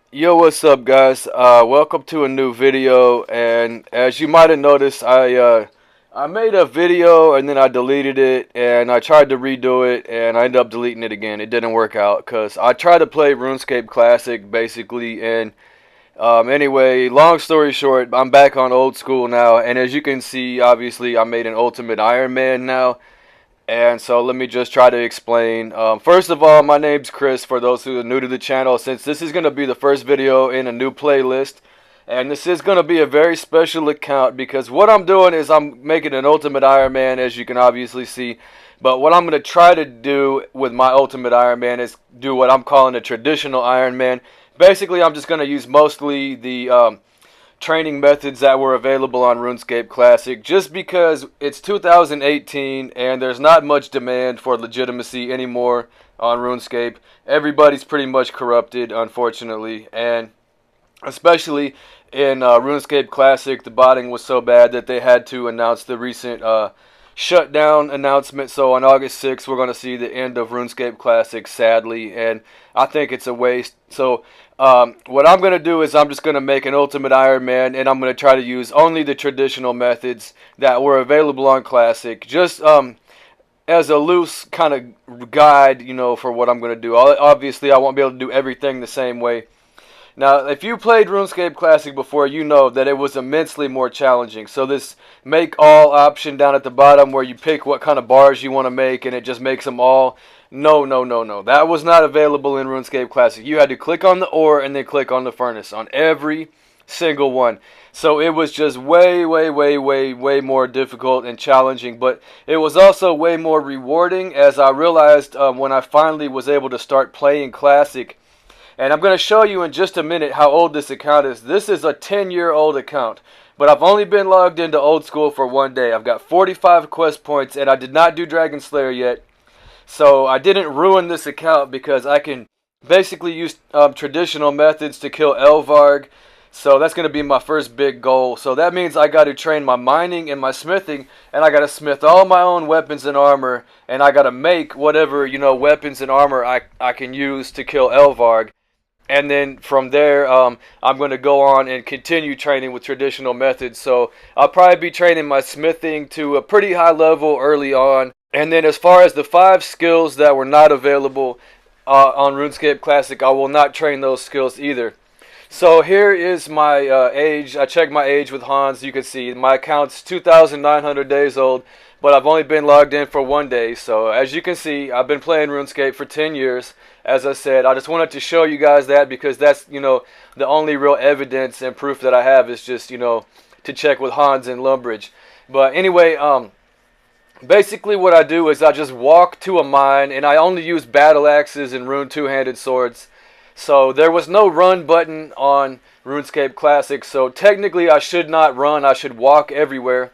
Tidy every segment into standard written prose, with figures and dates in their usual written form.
Yo, what's up, guys? Welcome to a new video. And as you might have noticed, I made a video and then I deleted it, and I tried to redo it, and I ended up deleting it again. It didn't work out because I tried to play RuneScape Classic basically, and anyway, long story short, I'm back on old school now, and as you can see, obviously, I made an Ultimate Ironman now. And so let me just try to explain. First of all, my name's Chris, for those who are new to the channel, since this is going to be the first video in a new playlist. And this is going to be a very special account because what I'm doing is I'm making an Ultimate Ironman, as you can obviously see. But what I'm going to try to do with my Ultimate Ironman is do what I'm calling a traditional Ironman. Basically, I'm just going to use mostly the training methods that were available on RuneScape Classic, just because it's 2018 and there's not much demand for legitimacy anymore on RuneScape. Everybody's pretty much corrupted, unfortunately, and especially in RuneScape Classic, the botting was so bad that they had to announce the recent shutdown announcement. So on August 6th, we're going to see the end of RuneScape Classic, sadly, and I think it's a waste. So what I'm going to do is I'm just going to make an Ultimate Ironman, and I'm going to try to use only the traditional methods that were available on Classic, just as a loose kind of guide, for what I'm going to do. Obviously, I won't be able to do everything the same way. Now, if you played RuneScape Classic before, you know that it was immensely more challenging. So this make all option down at the bottom where you pick what kind of bars you want to make and it just makes them all. No, no, no, no. That was not available in RuneScape Classic. You had to click on the ore and then click on the furnace on every single one. So it was just way, way, way, way, way more difficult and challenging. But it was also way more rewarding, as I realized when I finally was able to start playing Classic. And I'm going to show you in just a minute how old this account is. This is a 10-year-old account. But I've only been logged into old school for one day. I've got 45 quest points, and I did not do Dragon Slayer yet. So I didn't ruin this account because I can basically use traditional methods to kill Elvarg. So that's going to be my first big goal. So that means I got to train my mining and my smithing, and I got to smith all my own weapons and armor, and I got to make whatever, weapons and armor I can use to kill Elvarg. And then from there, I'm going to go on and continue training with traditional methods. So I'll probably be training my smithing to a pretty high level early on. And then as far as the 5 skills that were not available on RuneScape Classic, I will not train those skills either. So here is my age. I checked my age with Hans. You can see my account's 2,900 days old, but I've only been logged in for one day. So as you can see, I've been playing RuneScape for 10 years. As I said, I just wanted to show you guys that because that's, the only real evidence and proof that I have is just, to check with Hans and Lumbridge. But anyway, basically what I do is I just walk to a mine, and I only use battle axes and rune two-handed swords. So there was no run button on RuneScape Classic, so technically I should not run, I should walk everywhere.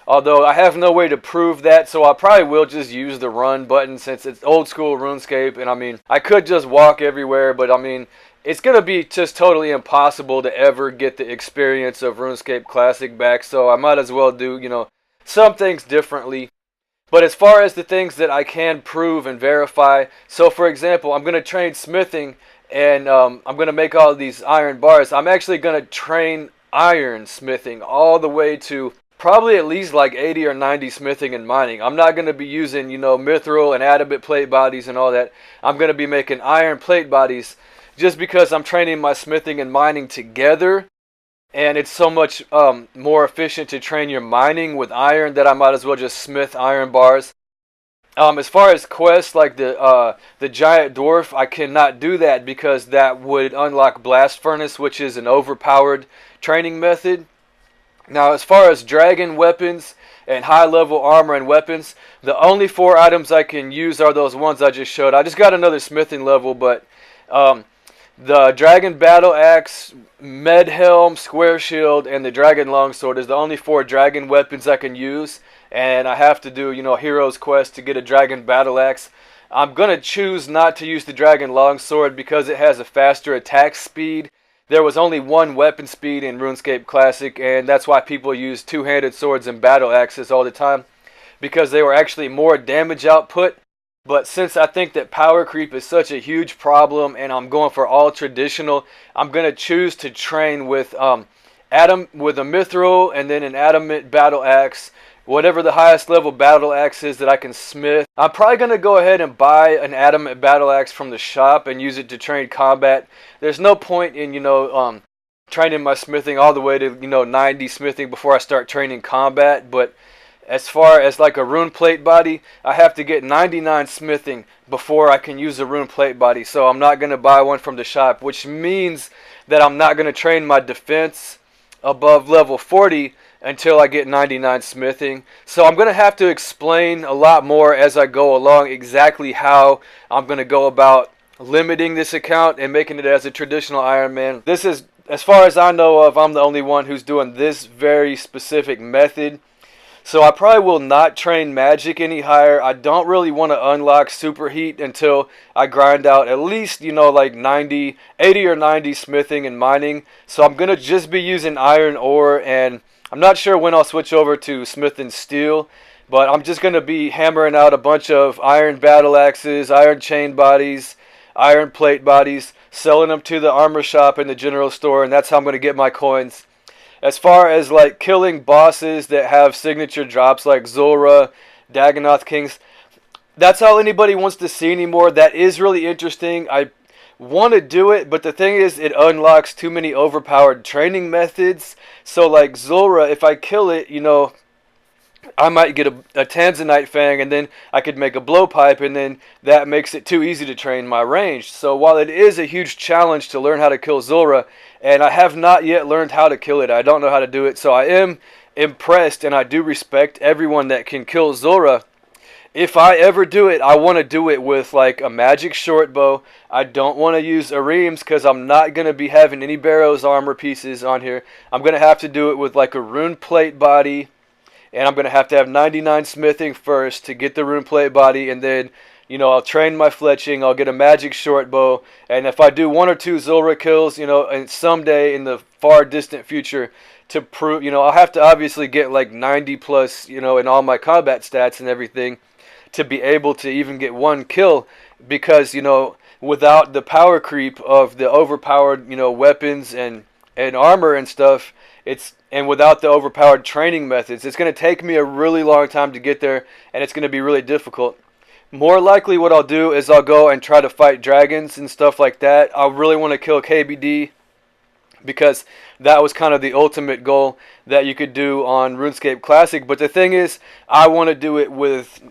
Although I have no way to prove that, so I probably will just use the run button since it's old school RuneScape. And I mean, I could just walk everywhere, but I mean, it's going to be just totally impossible to ever get the experience of RuneScape Classic back. So I might as well do, some things differently. But as far as the things that I can prove and verify, so for example, I'm going to train smithing, and I'm going to make all of these iron bars. I'm actually going to train iron smithing all the way to probably at least like 80 or 90 smithing and mining. I'm not going to be using, mithril and adamant plate bodies and all that. I'm going to be making iron plate bodies just because I'm training my smithing and mining together. And it's so much more efficient to train your mining with iron that I might as well just smith iron bars. As far as quests like the giant dwarf, I cannot do that because that would unlock blast furnace, which is an overpowered training method. Now, as far as dragon weapons and high level armor and weapons, the only 4 items I can use are those ones I just showed. I just got another smithing level, but the dragon battle axe, med helm, square shield, and the dragon longsword is the only 4 dragon weapons I can use. And I have to do, hero's quest to get a dragon battle axe. I'm going to choose not to use the dragon longsword because it has a faster attack speed. There was only 1 weapon speed in RuneScape Classic, and that's why people use two-handed swords and battle axes all the time, because they were actually more damage output. But since I think that power creep is such a huge problem and I'm going for all traditional, I'm going to choose to train with with a mithril and then an adamant battle axe, whatever the highest level battle axe is that I can smith. I'm probably going to go ahead and buy an adamant battle axe from the shop and use it to train combat. There's no point in, training my smithing all the way to, 90 smithing before I start training combat, but as far as like a rune plate body, I have to get 99 smithing before I can use a rune plate body. So I'm not going to buy one from the shop, which means that I'm not going to train my defense above level 40 until I get 99 smithing. So I'm going to have to explain a lot more as I go along exactly how I'm going to go about limiting this account and making it as a traditional Ironman. This is, as far as I know of, I'm the only one who's doing this very specific method. So I probably will not train magic any higher. I don't really want to unlock superheat until I grind out at least, like 90, 80 or 90 smithing and mining. So I'm going to just be using iron ore, and I'm not sure when I'll switch over to smith and steel. But I'm just going to be hammering out a bunch of iron battle axes, iron chain bodies, iron plate bodies, selling them to the armor shop in the general store, and that's how I'm going to get my coins. As far as like killing bosses that have signature drops like Zulrah, Dagonoth Kings, that's all anybody wants to see anymore. That is really interesting. I want to do it, but the thing is it unlocks too many overpowered training methods. So like Zulrah, if I kill it, I might get a Tanzanite Fang, and then I could make a blowpipe, and then that makes it too easy to train my range. So while it is a huge challenge to learn how to kill Zulrah, and I have not yet learned how to kill it, I don't know how to do it, so I am impressed, and I do respect everyone that can kill Zulrah. If I ever do it, I want to do it with like a magic short bow. I don't want to use Areems because I'm not going to be having any Barrows armor pieces on here. I'm going to have to do it with like a rune plate body, and I'm going to have 99 smithing first to get the rune plate body, and then, I'll train my fletching, I'll get a magic short bow, and if I do one or two Zulrah kills, and someday in the far distant future to prove, I'll have to obviously get like 90 plus, in all my combat stats and everything to be able to even get one kill, because, without the power creep of the overpowered, weapons and armor and stuff, and without the overpowered training methods, it's going to take me a really long time to get there, and it's going to be really difficult. More likely what I'll do is I'll go and try to fight dragons and stuff like that. I really want to kill KBD, because that was kind of the ultimate goal that you could do on RuneScape Classic. But the thing is, I want to do it with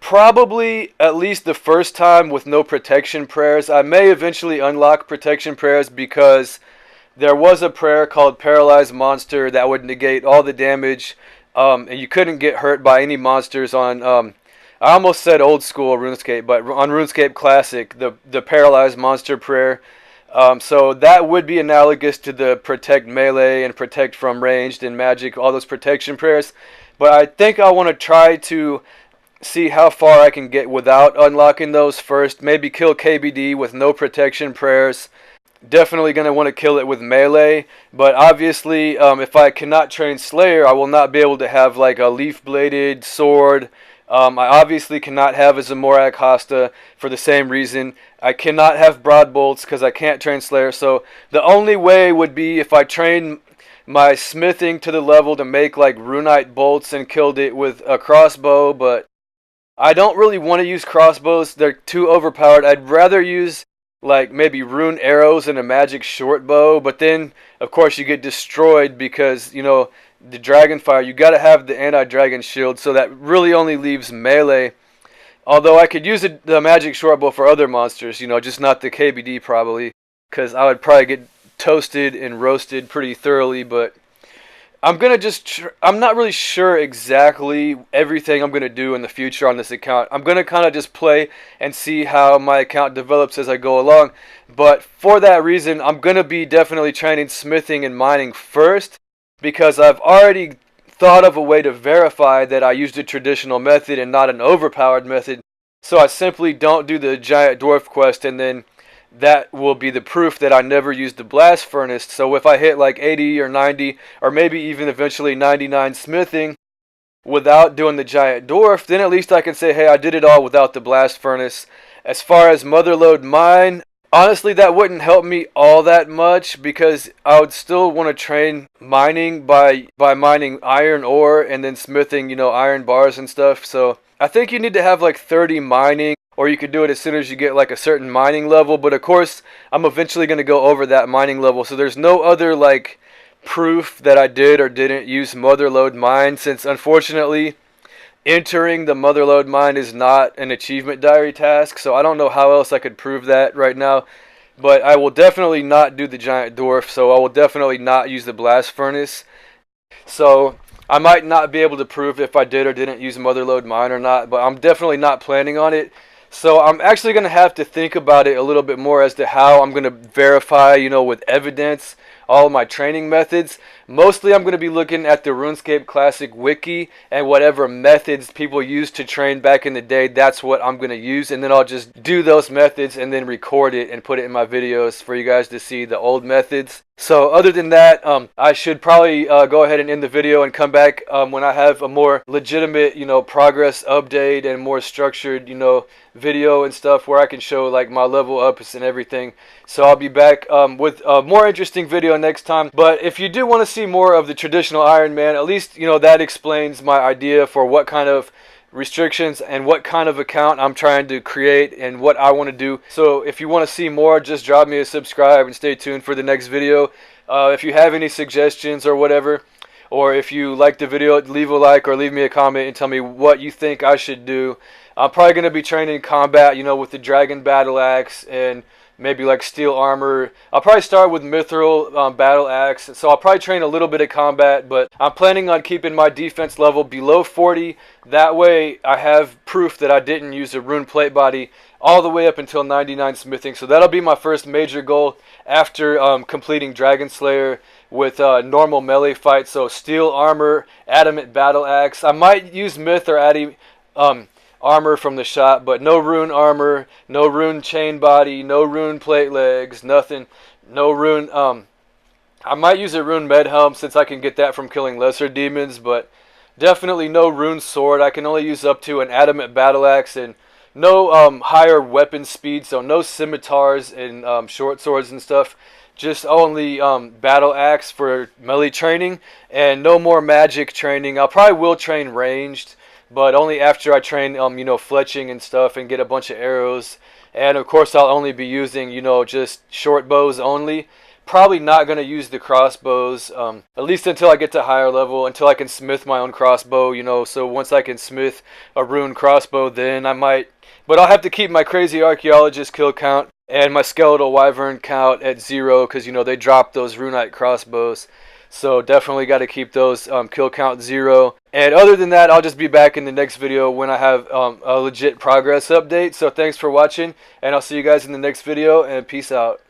probably at least the first time with no protection prayers. I may eventually unlock protection prayers, because there was a prayer called Paralyzed Monster that would negate all the damage, and you couldn't get hurt by any monsters on, I almost said old school RuneScape, but on RuneScape Classic, the Paralyzed Monster prayer. So that would be analogous to the Protect Melee and Protect from Ranged and Magic, all those protection prayers. But I think I want to try to see how far I can get without unlocking those first. Maybe kill KBD with no protection prayers. Definitely going to want to kill it with melee, but obviously if I cannot train Slayer, I will not be able to have like a leaf-bladed sword. I obviously cannot have a Zamorak Hasta for the same reason. I cannot have broad bolts because I can't train Slayer, so the only way would be if I train my smithing to the level to make like runite bolts and killed it with a crossbow, but I don't really want to use crossbows. They're too overpowered. I'd rather use like maybe rune arrows and a magic short bow, but then of course you get destroyed because the dragonfire, you got to have the anti-dragon shield, so that really only leaves melee. Although I could use the magic short bow for other monsters, just not the KBD probably, because I would probably get toasted and roasted pretty thoroughly. But I'm going to I'm not really sure exactly everything I'm going to do in the future on this account. I'm going to kind of just play and see how my account develops as I go along. But for that reason, I'm going to be definitely training smithing and mining first, because I've already thought of a way to verify that I used a traditional method and not an overpowered method. So I simply don't do the giant dwarf quest, and then that will be the proof that I never used the blast furnace. So if I hit like 80 or 90 or maybe even eventually 99 smithing, without doing the giant dwarf, then at least I can say, hey, I did it all without the blast furnace. As far as motherlode mine, honestly, that wouldn't help me all that much because I would still want to train mining by mining iron ore and then smithing, iron bars and stuff. So I think you need to have like 30 mining, or you could do it as soon as you get like a certain mining level. But of course, I'm eventually going to go over that mining level. So there's no other like proof that I did or didn't use motherlode mine, since unfortunately entering the motherlode mine is not an achievement diary task. So I don't know how else I could prove that right now. But I will definitely not do the giant dwarf, so I will definitely not use the blast furnace. So I might not be able to prove if I did or didn't use motherlode mine or not, but I'm definitely not planning on it. So I'm actually going to have to think about it a little bit more as to how I'm going to verify, with evidence, all of my training methods. Mostly I'm going to be looking at the RuneScape Classic wiki and whatever methods people used to train back in the day, that's what I'm going to use. And then I'll just do those methods and then record it and put it in my videos for you guys to see the old methods. So other than that, I should probably go ahead and end the video and come back when I have a more legitimate, progress update and more structured, video and stuff where I can show like my level ups and everything. So I'll be back with a more interesting video next time. But if you do want to see more of the traditional Ironman, at least, that explains my idea for what kind of restrictions and what kind of account I'm trying to create and what I want to do. So if you want to see more, just drop me a subscribe and stay tuned for the next video. If you have any suggestions or whatever, or if you like the video, leave a like or leave me a comment and tell me what you think I should do. I'm probably going to be training combat, with the dragon battle axe and maybe like steel armor. I'll probably start with mithril battle axe. So I'll probably train a little bit of combat, but I'm planning on keeping my defense level below 40. That way I have proof that I didn't use a rune plate body all the way up until 99 smithing. So that'll be my first major goal after completing Dragon Slayer with normal melee fight. So steel armor, adamant battle axe. I might use myth or armor from the shop, but no rune armor, no rune chain body, no rune plate legs, nothing, no rune. I might use a rune med helm since I can get that from killing lesser demons, but definitely no rune sword. I can only use up to an adamant battle axe, and no higher weapon speed, so no scimitars and short swords and stuff. Just only battle axe for melee training, and no more magic training. I probably will train ranged, but only after I train, fletching and stuff and get a bunch of arrows. And of course, I'll only be using, just short bows only. Probably not going to use the crossbows, at least until I get to higher level, until I can smith my own crossbow, so once I can smith a rune crossbow, then I might. But I'll have to keep my crazy archaeologist kill count and my skeletal wyvern count at 0, because, they dropped those runite crossbows. So definitely got to keep those kill count 0. And other than that, I'll just be back in the next video when I have a legit progress update. So thanks for watching, and I'll see you guys in the next video, and peace out.